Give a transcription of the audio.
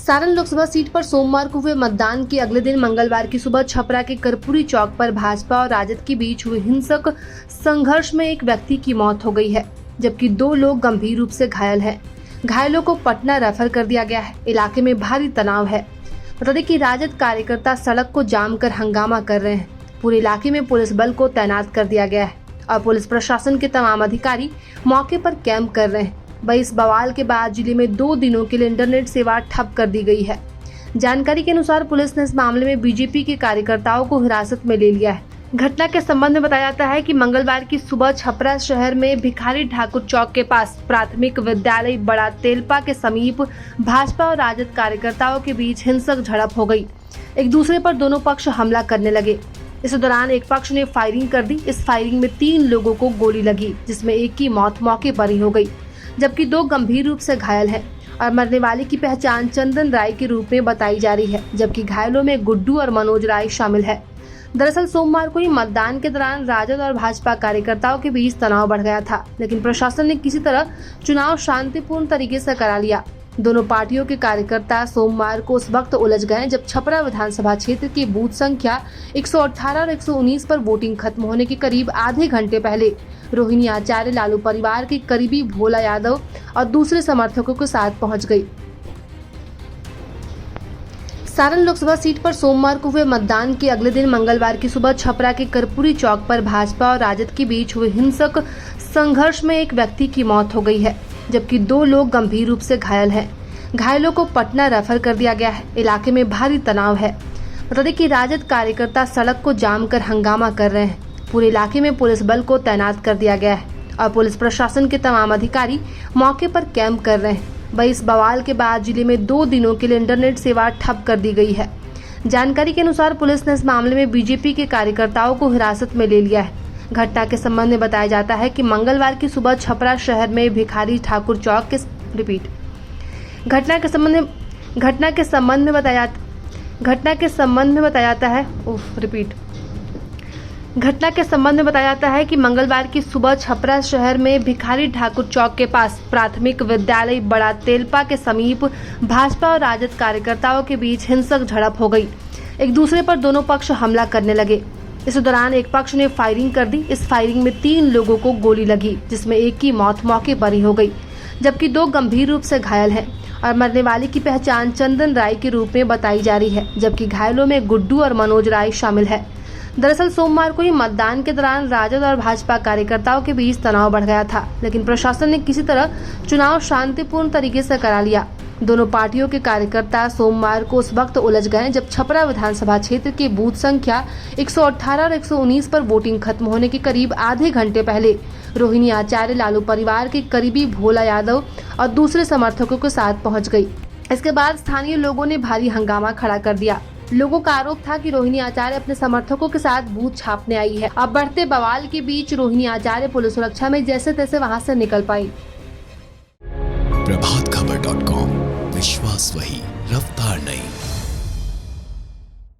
Saran Lok Sabha seat पर सोमवार को हुए मतदान के अगले दिन मंगलवार की सुबह छपरा के कर्पूरी चौक पर भाजपा और राजद के बीच हुए हिंसक संघर्ष में एक व्यक्ति की मौत हो गई है, जबकि 2 लोग गंभीर रूप से घायल हैं। घायलों को पटना रेफर कर दिया गया है। इलाके में भारी तनाव है। बता दें कि राजद कार्यकर्ता सड़क को जाम कर हंगामा कर रहे हैं। पूरे इलाके में पुलिस बल को तैनात कर दिया गया है और पुलिस प्रशासन के तमाम अधिकारी मौके पर कैंप कर रहे हैं। वहीं इस बवाल के बाद जिले में 2 दिनों के लिए इंटरनेट सेवा ठप कर दी गई है। जानकारी के अनुसार पुलिस ने इस मामले में बीजेपी के कार्यकर्ताओं को हिरासत में ले लिया है। घटना के संबंध में बताया जाता है कि मंगलवार की सुबह छपरा शहर में भिखारी ठाकुर चौक के पास प्राथमिक विद्यालय बड़ा तेलपा के समीप भाजपा और राजद कार्यकर्ताओं के बीच हिंसक झड़प हो गई। एक दूसरे पर दोनों पक्ष हमला करने लगे। इस दौरान एक पक्ष ने फायरिंग कर दी। इस फायरिंग में 3 लोगों को गोली लगी, जिसमें एक की मौत मौके पर ही हो गई, जबकि 2 गंभीर रूप से घायल हैं और मरने वाले की पहचान चंदन राय के रूप में बताई जा रही है, जबकि घायलों में गुड्डू और मनोज राय शामिल है। दरअसल सोमवार को ही मतदान के दौरान राजद और भाजपा कार्यकर्ताओं के बीच तनाव बढ़ गया था, लेकिन प्रशासन ने किसी तरह चुनाव शांतिपूर्ण तरीके से करा लिया। दोनों पार्टियों के कार्यकर्ता सोमवार को उस वक्त उलझ गए जब छपरा विधानसभा क्षेत्र की बूथ संख्या 118 और 119 पर वोटिंग खत्म होने के करीब आधे घंटे पहले रोहिणी आचार्य लालू परिवार के करीबी भोला यादव और दूसरे समर्थकों के साथ पहुंच गई। सारण लोकसभा सीट पर सोमवार को हुए मतदान के अगले दिन मंगलवार की सुबह छपरा के कर्पूरी चौक पर भाजपा और राजद के बीच हुए हिंसक संघर्ष में एक व्यक्ति की मौत हो गई है, जबकि 2 लोग गंभीर रूप से घायल हैं। घायलों को पटना रेफर कर दिया गया है। इलाके में भारी तनाव है। बता दें कि राजद कार्यकर्ता सड़क को जाम कर हंगामा कर रहे हैं। पूरे इलाके में पुलिस बल को तैनात कर दिया गया है और पुलिस प्रशासन के तमाम अधिकारी मौके पर कैंप कर रहे हैं। वहीं इस बवाल के बाद जिले में 2 दिनों के लिए इंटरनेट सेवा ठप कर दी गई है। जानकारी के अनुसार पुलिस ने इस मामले में बीजेपी के कार्यकर्ताओं को हिरासत में ले लिया है। घटना के संबंध में बताया जाता है कि मंगलवार की सुबह छपरा शहर में भिखारी ठाकुर चौक के घटना के संबंध में बताया जाता है कि मंगलवार की सुबह छपरा शहर में भिखारी ठाकुर चौक के पास प्राथमिक विद्यालय बड़ा तेलपा के समीप भाजपा और राजद कार्यकर्ताओं के बीच हिंसक झड़प हो गई। एक दूसरे पर दोनों पक्ष हमला करने लगे। इस दौरान एक पक्ष ने फायरिंग कर दी। इस फायरिंग में 3 लोगों को गोली लगी, जिसमें एक की मौत मौके पर ही हो गई, जबकि 2 गंभीर रूप से घायल हैं और मरने वाले की पहचान चंदन राय के रूप में बताई जा रही है, जबकि घायलों में गुड्डू और मनोज राय शामिल है। दरअसल सोमवार को ही मतदान के दौरान राजद और भाजपा कार्यकर्ताओं के बीच तनाव बढ़ गया था, लेकिन प्रशासन ने किसी तरह चुनाव शांतिपूर्ण तरीके से करा लिया। दोनों पार्टियों के कार्यकर्ता सोमवार को उस वक्त उलझ गए जब छपरा विधानसभा क्षेत्र की बूथ संख्या 118 और 119 पर वोटिंग खत्म होने के करीब आधे घंटे पहले रोहिणी आचार्य लालू परिवार के करीबी भोला यादव और दूसरे समर्थकों के साथ पहुंच गई। इसके बाद स्थानीय लोगों ने भारी हंगामा खड़ा कर दिया। लोगों का आरोप था कि रोहिणी आचार्य अपने समर्थकों के साथ बूथ छापने आई है। अब बढ़ते बवाल के बीच रोहिणी आचार्य पुलिस सुरक्षा में जैसे तैसे वहां से निकल पाई। प्रभातखबर.com, विश्वास वही, रफ्तार नहीं।